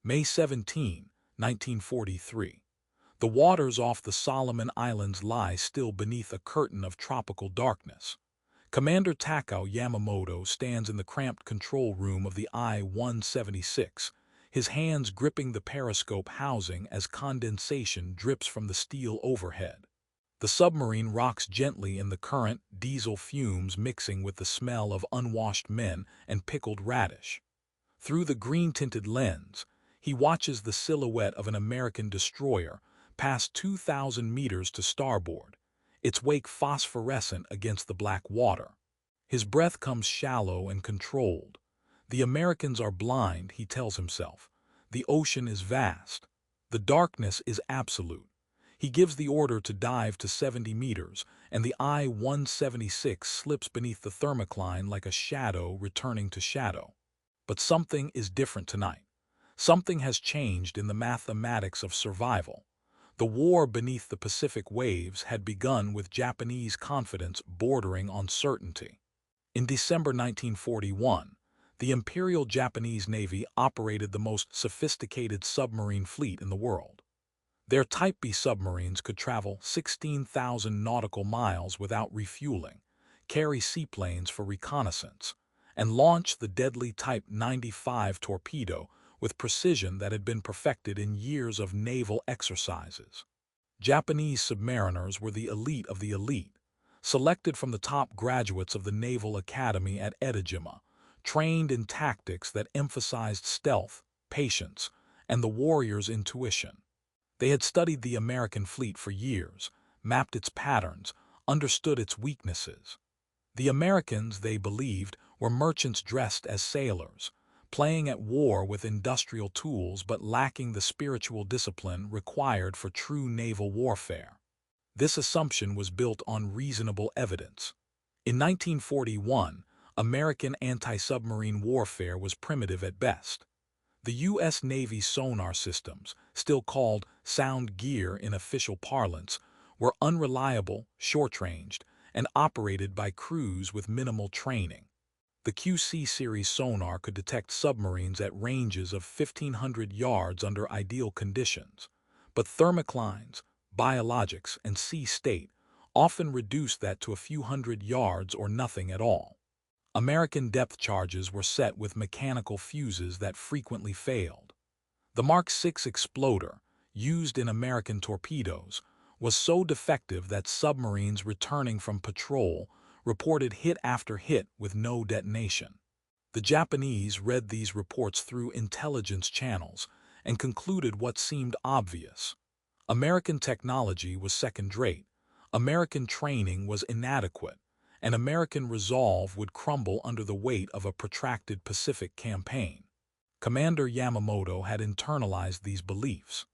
May 17, 1943. The waters off the Solomon Islands lie still beneath a curtain of tropical darkness. Commander Takao Yamamoto stands in the cramped control room of the I-176, his hands gripping the periscope housing as condensation drips from the steel overhead. The submarine rocks gently in the current, diesel fumes mixing with the smell of unwashed men and pickled radish. Through the green-tinted lens, he watches the silhouette of an American destroyer pass 2,000 meters to starboard, its wake phosphorescent against the black water. His breath comes shallow and controlled. The Americans are blind, he tells himself. The ocean is vast. The darkness is absolute. He gives the order to dive to 70 meters, and the I-176 slips beneath the thermocline like a shadow returning to shadow. But something is different tonight. Something has changed in the mathematics of survival. The war beneath the Pacific waves had begun with Japanese confidence bordering on certainty. In December 1941, the Imperial Japanese Navy operated the most sophisticated submarine fleet in the world. Their Type B submarines could travel 16,000 nautical miles without refueling, carry seaplanes for reconnaissance, and launch the deadly Type 95 torpedo with precision that had been perfected in years of naval exercises. Japanese submariners were the elite of the elite, selected from the top graduates of the Naval Academy at Edejima, trained in tactics that emphasized stealth, patience, and the warrior's intuition. They had studied the American fleet for years, mapped its patterns, understood its weaknesses. The Americans, they believed, were merchants dressed as sailors, playing at war with industrial tools but lacking the spiritual discipline required for true naval warfare. This assumption was built on reasonable evidence. In 1941, American anti-submarine warfare was primitive at best. The U.S. Navy's sonar systems, still called sound gear in official parlance, were unreliable, short-ranged, and operated by crews with minimal training. The QC series sonar could detect submarines at ranges of 1,500 yards under ideal conditions, but thermoclines, biologics, and sea state often reduced that to a few hundred yards or nothing at all. American depth charges were set with mechanical fuses that frequently failed. The Mark VI exploder, used in American torpedoes, was so defective that submarines returning from patrol reported hit after hit with no detonation. The Japanese read these reports through intelligence channels and concluded what seemed obvious. American technology was second-rate, American training was inadequate, and American resolve would crumble under the weight of a protracted Pacific campaign. Commander Yamamoto had internalized these beliefs.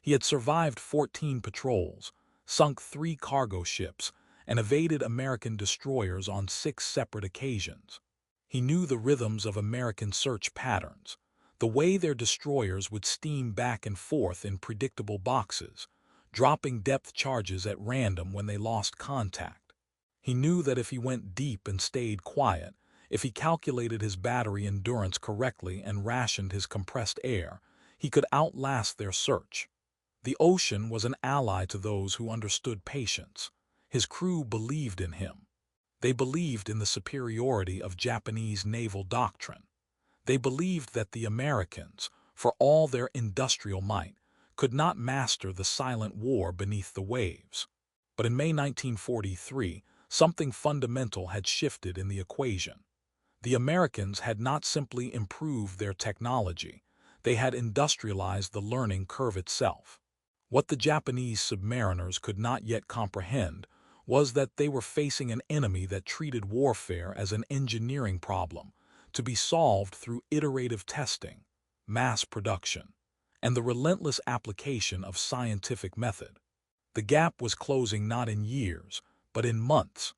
He had survived 14 patrols, sunk 3 cargo ships, and evaded American destroyers on 6 separate occasions. He knew the rhythms of American search patterns, the way their destroyers would steam back and forth in predictable boxes, dropping depth charges at random when they lost contact. He knew that if he went deep and stayed quiet, if he calculated his battery endurance correctly and rationed his compressed air, he could outlast their search. The ocean was an ally to those who understood patience. His crew believed in him. They believed in the superiority of Japanese naval doctrine. They believed that the Americans, for all their industrial might, could not master the silent war beneath the waves. But in May 1943, something fundamental had shifted in the equation. The Americans had not simply improved their technology, they had industrialized the learning curve itself. What the Japanese submariners could not yet comprehend was that they were facing an enemy that treated warfare as an engineering problem, to be solved through iterative testing, mass production, and the relentless application of scientific method. The gap was closing not in years, but in months,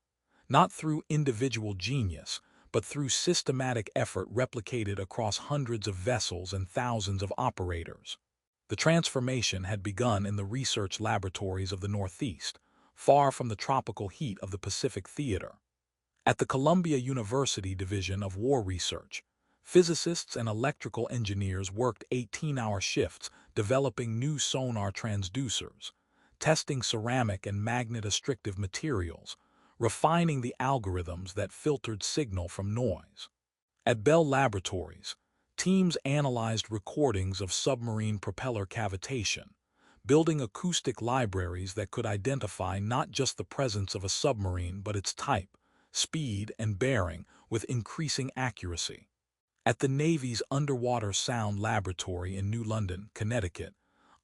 not through individual genius, but through systematic effort replicated across hundreds of vessels and thousands of operators. The transformation had begun in the research laboratories of the Northeast, far from the tropical heat of the Pacific theater. At the Columbia University Division of War Research, Physicists and electrical engineers worked 18-hour shifts developing new sonar transducers, testing ceramic and magnet-restrictive materials, refining the algorithms that filtered signal from noise. At Bell Laboratories, teams analyzed recordings of submarine propeller cavitation, building acoustic libraries that could identify not just the presence of a submarine but its type, speed, and bearing with increasing accuracy. At the Navy's Underwater Sound Laboratory in New London, Connecticut,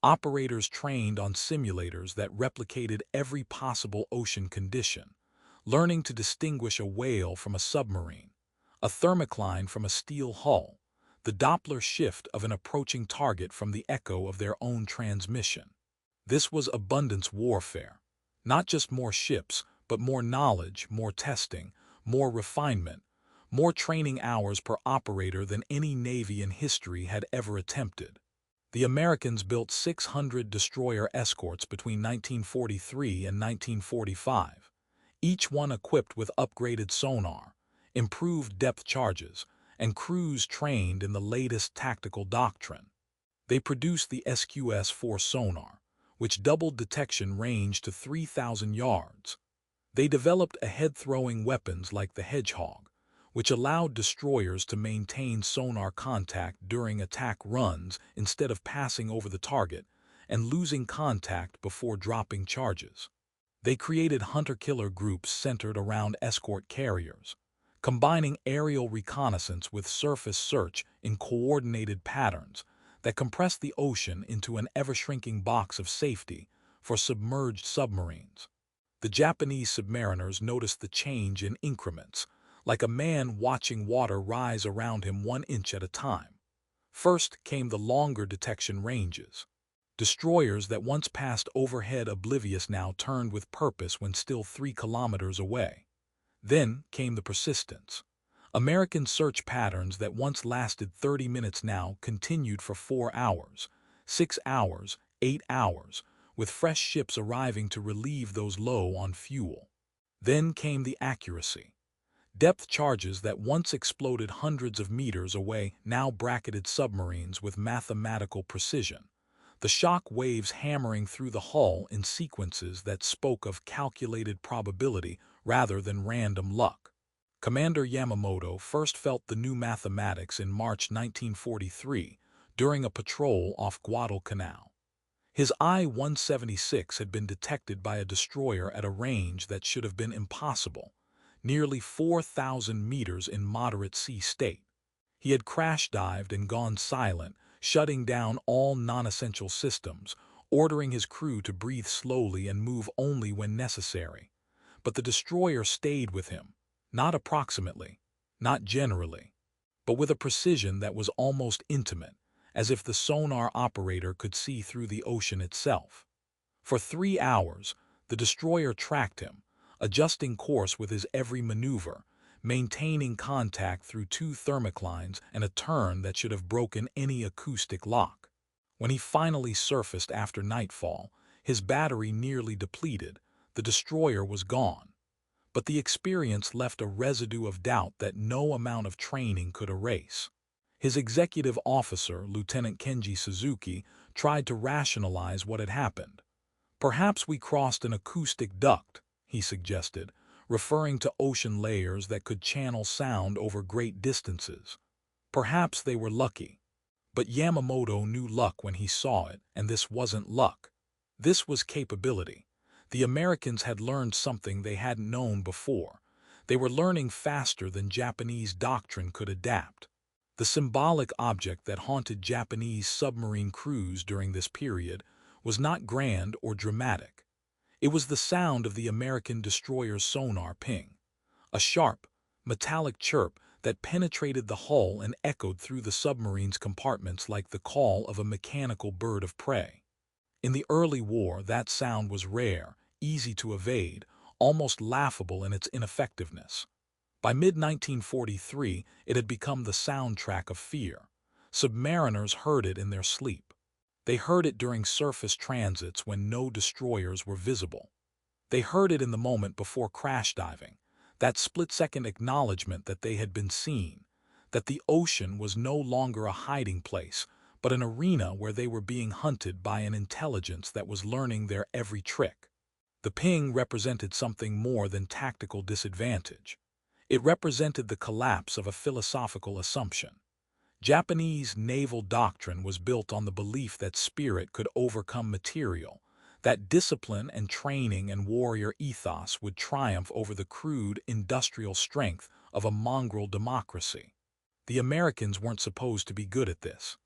operators trained on simulators that replicated every possible ocean condition, learning to distinguish a whale from a submarine, a thermocline from a steel hull, the Doppler shift of an approaching target from the echo of their own transmission. This was abundance warfare. Not just more ships, but more knowledge, more testing, more refinement, more training hours per operator than any Navy in history had ever attempted. The Americans built 600 destroyer escorts between 1943 and 1945, each one equipped with upgraded sonar, improved depth charges, and crews trained in the latest tactical doctrine. They produced the SQS-4 sonar, which doubled detection range to 3,000 yards. They developed ahead-throwing weapons like the Hedgehog, which allowed destroyers to maintain sonar contact during attack runs instead of passing over the target and losing contact before dropping charges. They created hunter-killer groups centered around escort carriers, combining aerial reconnaissance with surface search in coordinated patterns that compressed the ocean into an ever-shrinking box of safety for submerged submarines. The Japanese submariners noticed the change in increments, like a man watching water rise around him 1 inch at a time. First came the longer detection ranges. Destroyers that once passed overhead oblivious now turned with purpose when still 3 kilometers away. Then came the persistence. American search patterns that once lasted 30 minutes now continued for 4 hours, 6 hours, 8 hours, with fresh ships arriving to relieve those low on fuel. Then came the accuracy. Depth charges that once exploded hundreds of meters away now bracketed submarines with mathematical precision, the shock waves hammering through the hull in sequences that spoke of calculated probability rather than random luck. Commander Yamamoto first felt the new mathematics in March 1943 during a patrol off Guadalcanal. His I-176 had been detected by a destroyer at a range that should have been impossible, nearly 4,000 meters in moderate sea state. He had crash-dived and gone silent, shutting down all non-essential systems, ordering his crew to breathe slowly and move only when necessary. But the destroyer stayed with him, not approximately, not generally, but with a precision that was almost intimate, as if the sonar operator could see through the ocean itself. For 3 hours, the destroyer tracked him, adjusting course with his every maneuver, maintaining contact through 2 thermoclines and a turn that should have broken any acoustic lock. When he finally surfaced after nightfall, his battery nearly depleted, the destroyer was gone. But the experience left a residue of doubt that no amount of training could erase. His executive officer, Lieutenant Kenji Suzuki, tried to rationalize what had happened. "Perhaps we crossed an acoustic duct," he suggested, referring to ocean layers that could channel sound over great distances. Perhaps they were lucky. But Yamamoto knew luck when he saw it, and this wasn't luck. This was capability. The Americans had learned something they hadn't known before. They were learning faster than Japanese doctrine could adapt. The symbolic object that haunted Japanese submarine crews during this period was not grand or dramatic. It was the sound of the American destroyer's sonar ping, a sharp, metallic chirp that penetrated the hull and echoed through the submarine's compartments like the call of a mechanical bird of prey. In the early war, that sound was rare, easy to evade, almost laughable in its ineffectiveness. By mid-1943, it had become the soundtrack of fear. Submariners heard it in their sleep. They heard it during surface transits when no destroyers were visible. They heard it in the moment before crash diving, that split-second acknowledgement that they had been seen, that the ocean was no longer a hiding place, but an arena where they were being hunted by an intelligence that was learning their every trick. The ping represented something more than tactical disadvantage. It represented the collapse of a philosophical assumption. Japanese naval doctrine was built on the belief that spirit could overcome material, that discipline and training and warrior ethos would triumph over the crude industrial strength of a mongrel democracy. The Americans weren't supposed to be good at this.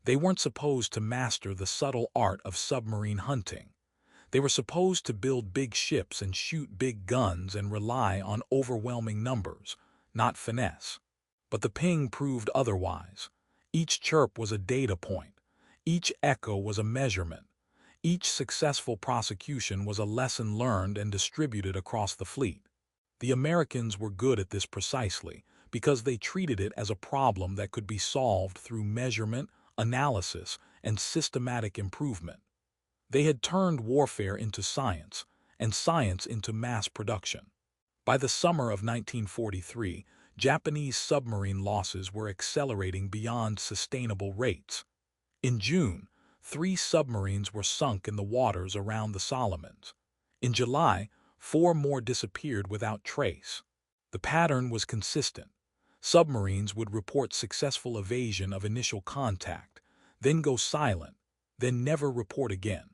They weren't supposed to master the subtle art of submarine hunting. They were supposed to build big ships and shoot big guns and rely on overwhelming numbers, not finesse. But the ping proved otherwise. Each chirp was a data point. Each echo was a measurement. Each successful prosecution was a lesson learned and distributed across the fleet. The Americans were good at this precisely because they treated it as a problem that could be solved through measurement, analysis, and systematic improvement. They had turned warfare into science, and science into mass production. By the summer of 1943, Japanese submarine losses were accelerating beyond sustainable rates. In June, 3 submarines were sunk in the waters around the Solomons. In July, 4 more disappeared without trace. The pattern was consistent. Submarines would report successful evasion of initial contact, then go silent, then never report again.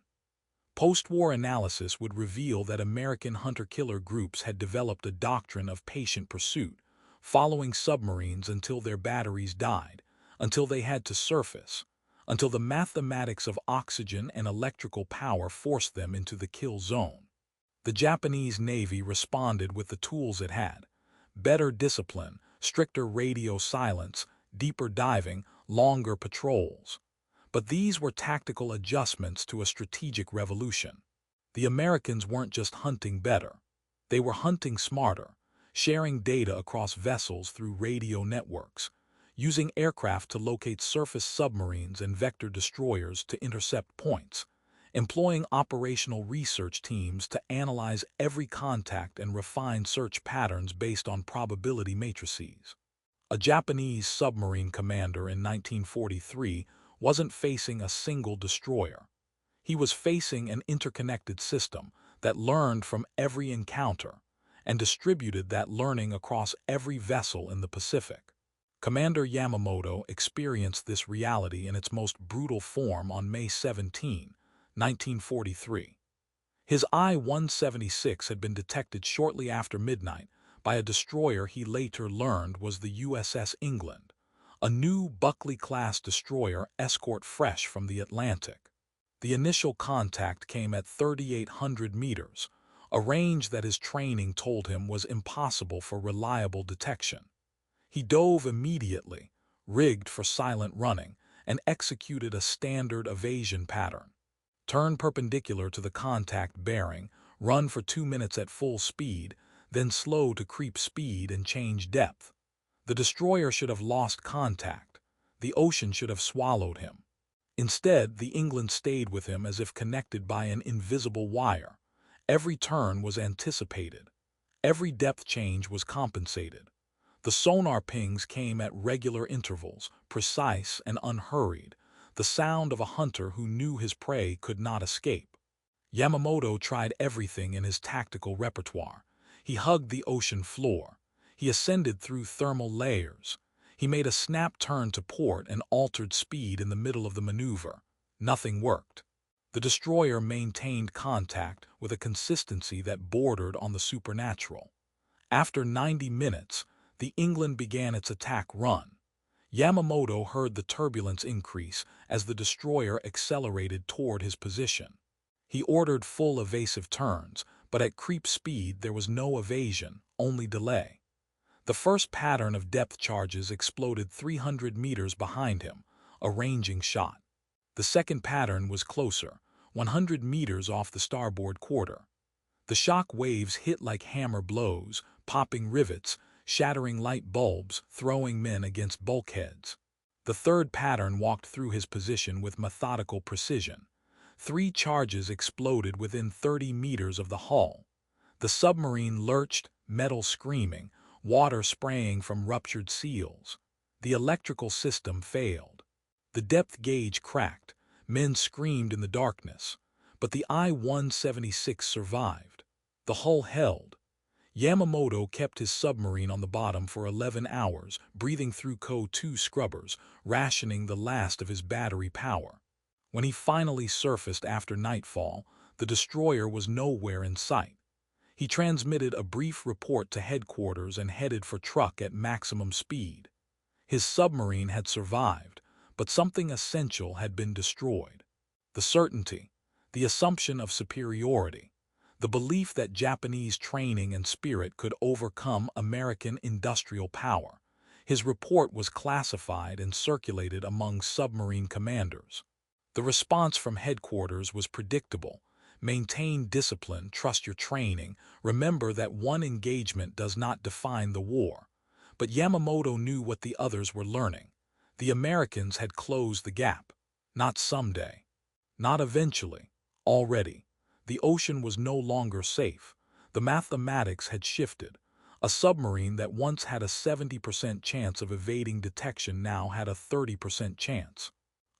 Post-war analysis would reveal that American hunter-killer groups had developed a doctrine of patient pursuit, following submarines until their batteries died, until they had to surface, until the mathematics of oxygen and electrical power forced them into the kill zone. The Japanese Navy responded with the tools it had: better discipline, stricter radio silence, deeper diving, longer patrols. But these were tactical adjustments to a strategic revolution. The Americans weren't just hunting better. They were hunting smarter, sharing data across vessels through radio networks, using aircraft to locate surface submarines and vector destroyers to intercept points, employing operational research teams to analyze every contact and refine search patterns based on probability matrices. A Japanese submarine commander in 1943 wasn't facing a single destroyer. He was facing an interconnected system that learned from every encounter and distributed that learning across every vessel in the Pacific. Commander Yamamoto experienced this reality in its most brutal form on May 17, 1943. His I-176 had been detected shortly after midnight by a destroyer he later learned was the USS England, a new Buckley-class destroyer escort fresh from the Atlantic. The initial contact came at 3,800 meters, a range that his training told him was impossible for reliable detection. He dove immediately, rigged for silent running, and executed a standard evasion pattern. Turn perpendicular to the contact bearing, run for 2 minutes at full speed, then slow to creep speed and change depth. The destroyer should have lost contact. The ocean should have swallowed him. Instead, the England stayed with him as if connected by an invisible wire. Every turn was anticipated. Every depth change was compensated. The sonar pings came at regular intervals, precise and unhurried, the sound of a hunter who knew his prey could not escape. Yamamoto tried everything in his tactical repertoire. He hugged the ocean floor. He ascended through thermal layers. He made a snap turn to port and altered speed in the middle of the maneuver. Nothing worked. The destroyer maintained contact with a consistency that bordered on the supernatural. After 90 minutes, the England began its attack run. Yamamoto heard the turbulence increase as the destroyer accelerated toward his position. He ordered full evasive turns, but at creep speed there was no evasion, only delay. The first pattern of depth charges exploded 300 meters behind him, a ranging shot. The second pattern was closer, 100 meters off the starboard quarter. The shock waves hit like hammer blows, popping rivets, shattering light bulbs, throwing men against bulkheads. The third pattern walked through his position with methodical precision. 3 charges exploded within 30 meters of the hull. The submarine lurched, metal screaming, water spraying from ruptured seals. The electrical system failed. The depth gauge cracked. Men screamed in the darkness. But the I-176 survived. The hull held. Yamamoto kept his submarine on the bottom for 11 hours, breathing through CO2 scrubbers, rationing the last of his battery power. When he finally surfaced after nightfall, the destroyer was nowhere in sight. He transmitted a brief report to headquarters and headed for Truk at maximum speed. His submarine had survived, but something essential had been destroyed. The certainty, the assumption of superiority, the belief that Japanese training and spirit could overcome American industrial power. His report was classified and circulated among submarine commanders. The response from headquarters was predictable. Maintain discipline, trust your training, remember that one engagement does not define the war. But Yamamoto knew what the others were learning. The Americans had closed the gap. Not someday. Not eventually. Already. The ocean was no longer safe. The mathematics had shifted. A submarine that once had a 70% chance of evading detection now had a 30% chance.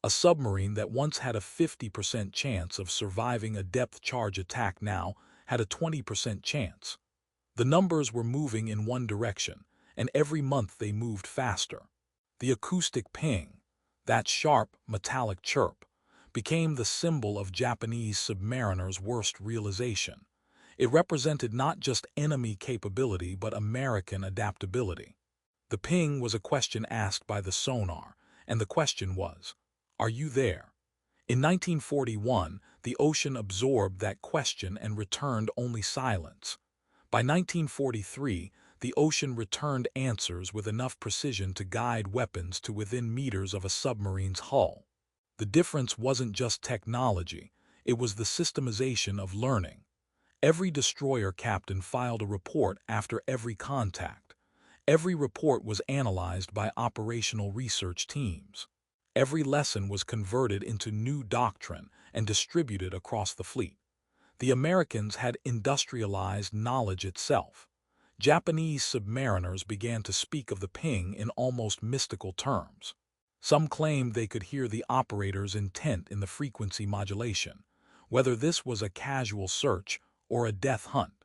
A submarine that once had a 50% chance of surviving a depth charge attack now had a 20% chance. The numbers were moving in one direction, and every month they moved faster. The acoustic ping, that sharp, metallic chirp, became the symbol of Japanese submariners' worst realization. It represented not just enemy capability but American adaptability. The ping was a question asked by the sonar, and the question was, "Are you there?" In 1941, the ocean absorbed that question and returned only silence. By 1943, the ocean returned answers with enough precision to guide weapons to within meters of a submarine's hull. The difference wasn't just technology, it was the systemization of learning. Every destroyer captain filed a report after every contact. Every report was analyzed by operational research teams. Every lesson was converted into new doctrine and distributed across the fleet. The Americans had industrialized knowledge itself. Japanese submariners began to speak of the ping in almost mystical terms. Some claimed they could hear the operator's intent in the frequency modulation, whether this was a casual search or a death hunt.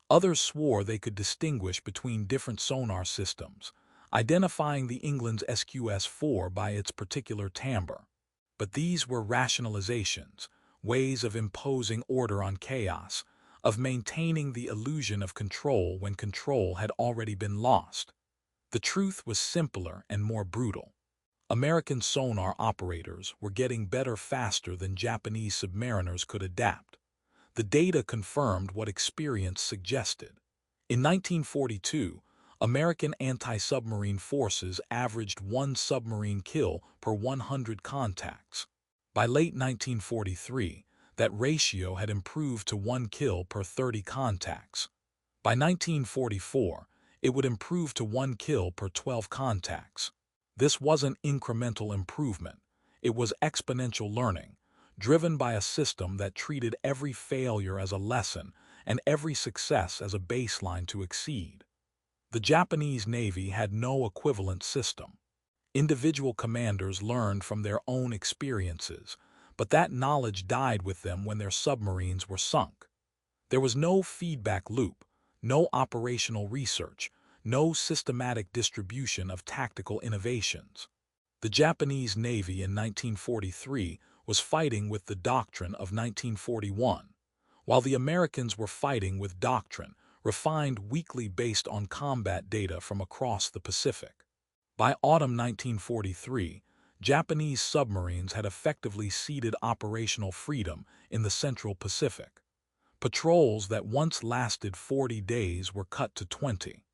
Others swore they could distinguish between different sonar systems, identifying the England's SQS-4 by its particular timbre. But these were rationalizations, ways of imposing order on chaos, of maintaining the illusion of control when control had already been lost. The truth was simpler and more brutal. American sonar operators were getting better faster than Japanese submariners could adapt. The data confirmed what experience suggested. In 1942, American anti-submarine forces averaged 1 submarine kill per 100 contacts. By late 1943, that ratio had improved to 1 kill per 30 contacts. By 1944, it would improve to 1 kill per 12 contacts. This wasn't incremental improvement. It was exponential learning, driven by a system that treated every failure as a lesson and every success as a baseline to exceed. The Japanese Navy had no equivalent system. Individual commanders learned from their own experiences, but that knowledge died with them when their submarines were sunk. There was no feedback loop, no operational research, no systematic distribution of tactical innovations. The Japanese Navy in 1943 was fighting with the doctrine of 1941, while the Americans were fighting with doctrine refined weekly based on combat data from across the Pacific. By autumn 1943, Japanese submarines had effectively ceded operational freedom in the Central Pacific. Patrols that once lasted 40 days were cut to 20.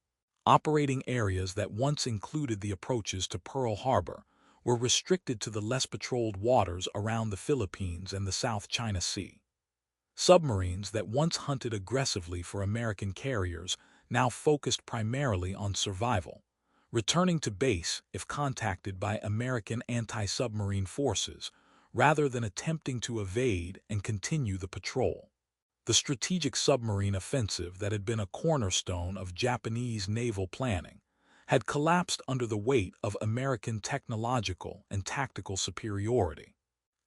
Operating areas that once included the approaches to Pearl Harbor were restricted to the less patrolled waters around the Philippines and the South China Sea. Submarines that once hunted aggressively for American carriers now focused primarily on survival, returning to base if contacted by American anti-submarine forces, rather than attempting to evade and continue the patrol. The strategic submarine offensive that had been a cornerstone of Japanese naval planning had collapsed under the weight of American technological and tactical superiority.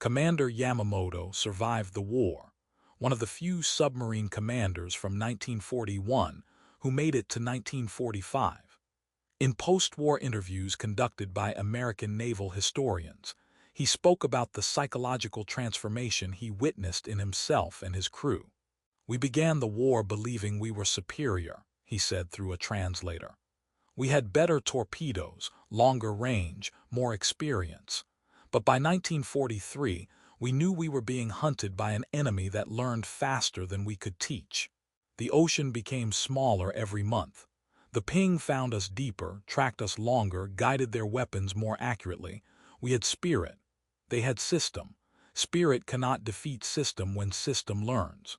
Commander Yamamoto survived the war, one of the few submarine commanders from 1941 who made it to 1945. In post-war interviews conducted by American naval historians, he spoke about the psychological transformation he witnessed in himself and his crew. "We began the war believing we were superior," he said through a translator. "We had better torpedoes, longer range, more experience. But by 1943, we knew we were being hunted by an enemy that learned faster than we could teach. The ocean became smaller every month. The ping found us deeper, tracked us longer, guided their weapons more accurately. We had spirit. They had system. Spirit cannot defeat system when system learns."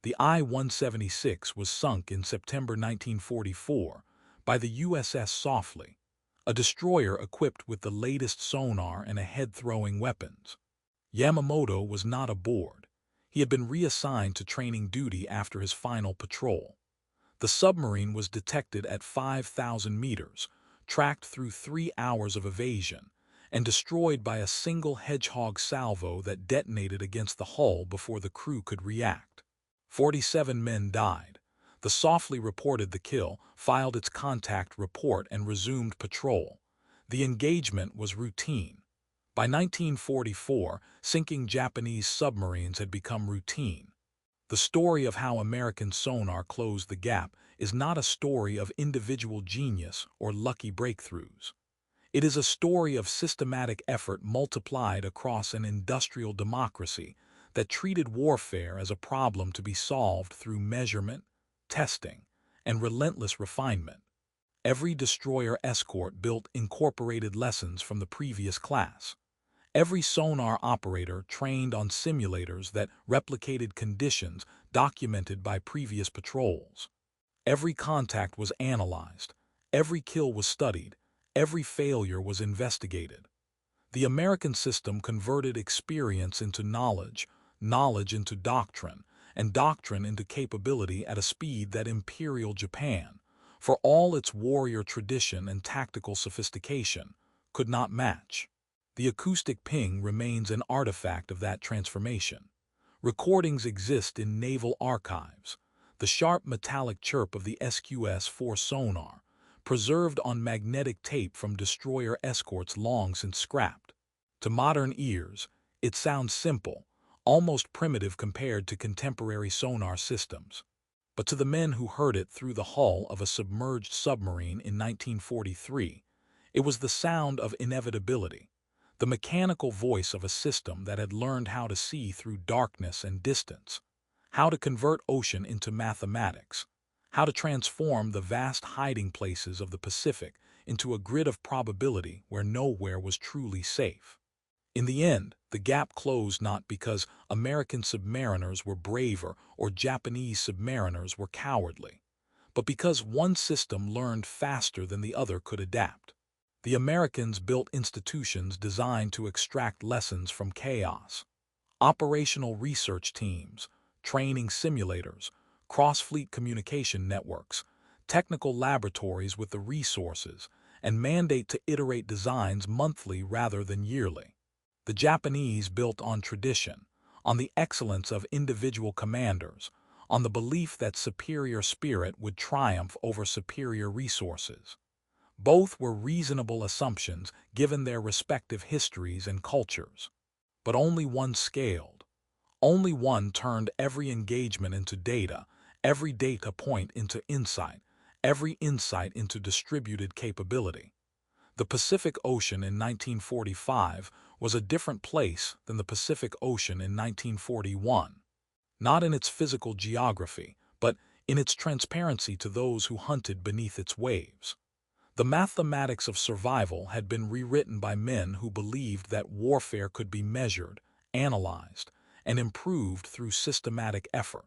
The I-176 was sunk in September 1944 by the USS Softly, a destroyer equipped with the latest sonar and head-throwing weapons. Yamamoto was not aboard. He had been reassigned to training duty after his final patrol. The submarine was detected at 5,000 meters, tracked through 3 hours of evasion, and destroyed by a single hedgehog salvo that detonated against the hull before the crew could react. 47 men died. The Softly reported the kill, filed its contact report, and resumed patrol. The engagement was routine. By 1944, sinking Japanese submarines had become routine. The story of how American sonar closed the gap is not a story of individual genius or lucky breakthroughs. It is a story of systematic effort multiplied across an industrial democracy that treated warfare as a problem to be solved through measurement, testing, and relentless refinement. Every destroyer escort built incorporated lessons from the previous class. Every sonar operator trained on simulators that replicated conditions documented by previous patrols. Every contact was analyzed, every kill was studied, every failure was investigated. The American system converted experience into knowledge, knowledge into doctrine, and doctrine into capability at a speed that Imperial Japan, for all its warrior tradition and tactical sophistication, could not match. The acoustic ping remains an artifact of that transformation. Recordings exist in naval archives. The sharp metallic chirp of the SQS-4 sonar, preserved on magnetic tape from destroyer escorts long since scrapped. To modern ears, it sounds simple, almost primitive compared to contemporary sonar systems. But to the men who heard it through the hull of a submerged submarine in 1943, it was the sound of inevitability, the mechanical voice of a system that had learned how to see through darkness and distance, how to convert ocean into mathematics, how to transform the vast hiding places of the Pacific into a grid of probability where nowhere was truly safe. In the end, the gap closed not because American submariners were braver or Japanese submariners were cowardly, but because one system learned faster than the other could adapt. The Americans built institutions designed to extract lessons from chaos. Operational research teams, training simulators, cross-fleet communication networks, technical laboratories with the resources, and mandate to iterate designs monthly rather than yearly. The Japanese built on tradition, on the excellence of individual commanders, on the belief that superior spirit would triumph over superior resources. Both were reasonable assumptions given their respective histories and cultures. But only one scaled. Only one turned every engagement into data, every data point into insight, every insight into distributed capability. The Pacific Ocean in 1945 was a different place than the Pacific Ocean in 1941. Not in its physical geography, but in its transparency to those who hunted beneath its waves. The mathematics of survival had been rewritten by men who believed that warfare could be measured, analyzed, and improved through systematic effort.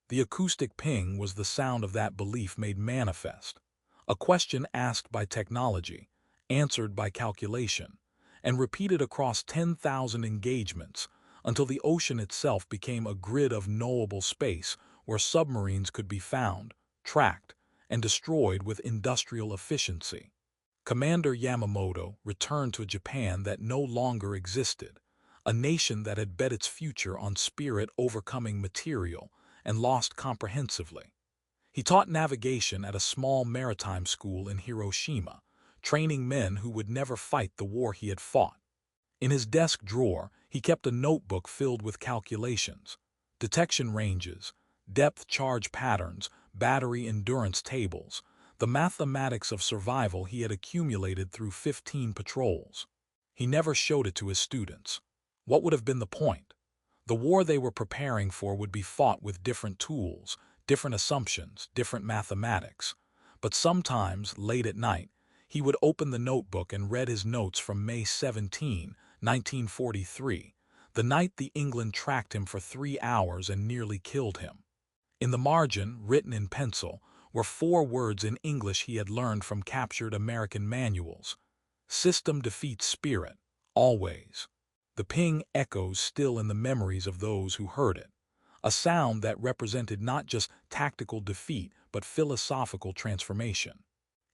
The acoustic ping was the sound of that belief made manifest, a question asked by technology, answered by calculation, and repeated across 10,000 engagements until the ocean itself became a grid of knowable space where submarines could be found, tracked, and destroyed with industrial efficiency. Commander Yamamoto returned to a Japan that no longer existed, a nation that had bet its future on spirit overcoming material and lost comprehensively. He taught navigation at a small maritime school in Hiroshima, training men who would never fight the war he had fought. In his desk drawer, he kept a notebook filled with calculations, detection ranges, depth charge patterns, battery endurance tables, the mathematics of survival he had accumulated through 15 patrols. He never showed it to his students. What would have been the point? The war they were preparing for would be fought with different tools, different assumptions, different mathematics. But sometimes, late at night, he would open the notebook and read his notes from May 17, 1943, the night the England tracked him for 3 hours and nearly killed him. In the margin, written in pencil, were 4 words in English he had learned from captured American manuals. System defeats spirit, always. The ping echoes still in the memories of those who heard it, a sound that represented not just tactical defeat but philosophical transformation.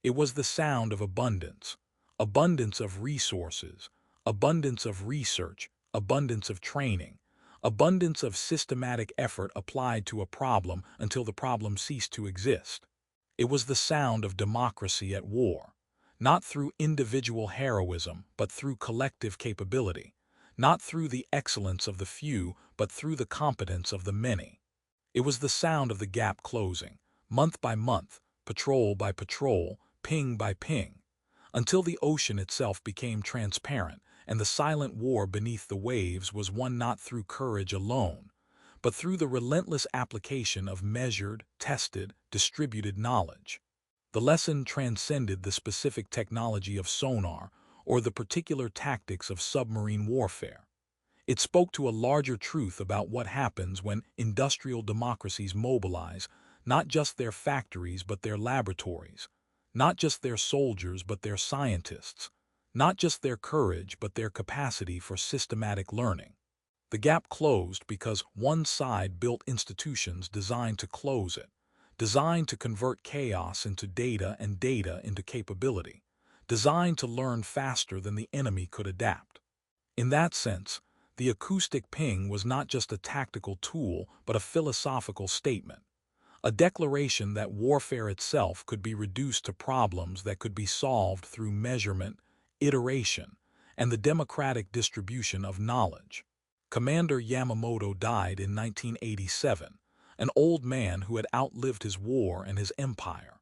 It was the sound of abundance, abundance of resources, abundance of research, abundance of training, abundance of systematic effort applied to a problem until the problem ceased to exist. It was the sound of democracy at war, not through individual heroism but through collective capability, not through the excellence of the few but through the competence of the many. It was the sound of the gap closing, month by month, patrol by patrol, ping by ping, until the ocean itself became transparent and the silent war beneath the waves was won not through courage alone, but through the relentless application of measured, tested, distributed knowledge. The lesson transcended the specific technology of sonar or the particular tactics of submarine warfare. It spoke to a larger truth about what happens when industrial democracies mobilize not just their factories but their laboratories, not just their soldiers but their scientists, not just their courage but their capacity for systematic learning. The gap closed because one side built institutions designed to close it, designed to convert chaos into data and data into capability, designed to learn faster than the enemy could adapt. In that sense, the acoustic ping was not just a tactical tool but a philosophical statement, a declaration that warfare itself could be reduced to problems that could be solved through measurement, iteration, and the democratic distribution of knowledge. Commander Yamamoto died in 1987, an old man who had outlived his war and his empire.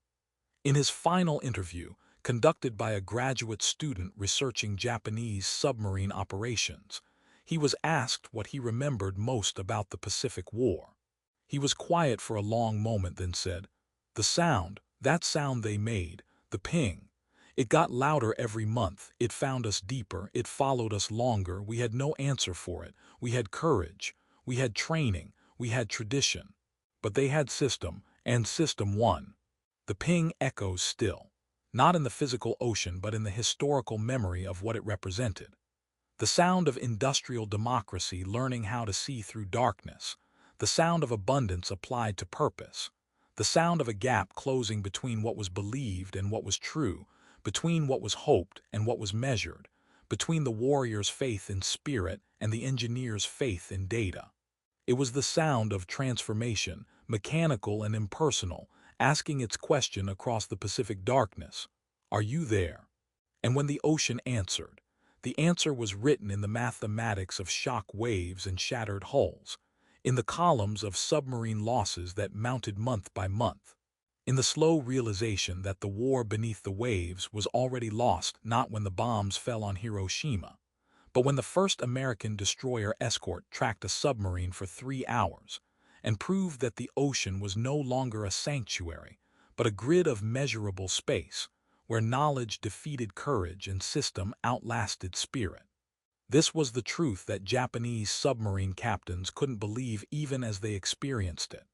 In his final interview, conducted by a graduate student researching Japanese submarine operations, he was asked what he remembered most about the Pacific War. He was quiet for a long moment, then said, "The sound, that sound they made, the ping. It got louder every month, it found us deeper, it followed us longer, we had no answer for it, we had courage, we had training, we had tradition. But they had system, and system won." The ping echoes still, not in the physical ocean but in the historical memory of what it represented. The sound of industrial democracy learning how to see through darkness, the sound of abundance applied to purpose, the sound of a gap closing between what was believed and what was true, between what was hoped and what was measured, between the warrior's faith in spirit and the engineer's faith in data. It was the sound of transformation, mechanical and impersonal, asking its question across the Pacific darkness, "Are you there?" And when the ocean answered, the answer was written in the mathematics of shock waves and shattered hulls, in the columns of submarine losses that mounted month by month, in the slow realization that the war beneath the waves was already lost not when the bombs fell on Hiroshima, but when the first American destroyer escort tracked a submarine for 3 hours and proved that the ocean was no longer a sanctuary, but a grid of measurable space, where knowledge defeated courage and system outlasted spirit. This was the truth that Japanese submarine captains couldn't believe even as they experienced it.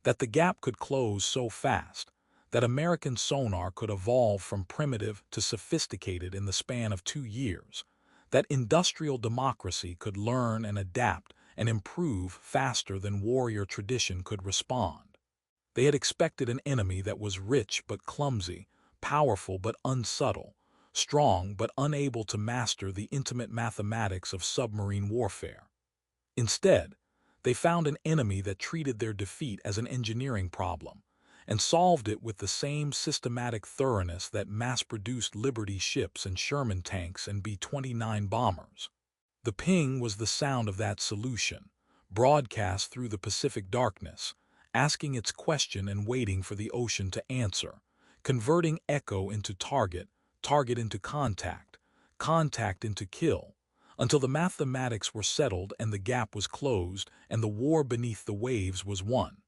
That the gap could close so fast, that American sonar could evolve from primitive to sophisticated in the span of 2 years, that industrial democracy could learn and adapt and improve faster than warrior tradition could respond. They had expected an enemy that was rich but clumsy, powerful but unsubtle, strong but unable to master the intimate mathematics of submarine warfare. Instead, they found an enemy that treated their defeat as an engineering problem and solved it with the same systematic thoroughness that mass-produced Liberty ships and Sherman tanks and B-29 bombers. The ping was the sound of that solution, broadcast through the Pacific darkness, asking its question and waiting for the ocean to answer, converting echo into target, target into contact, contact into kill, until the mathematics were settled and the gap was closed and the war beneath the waves was won.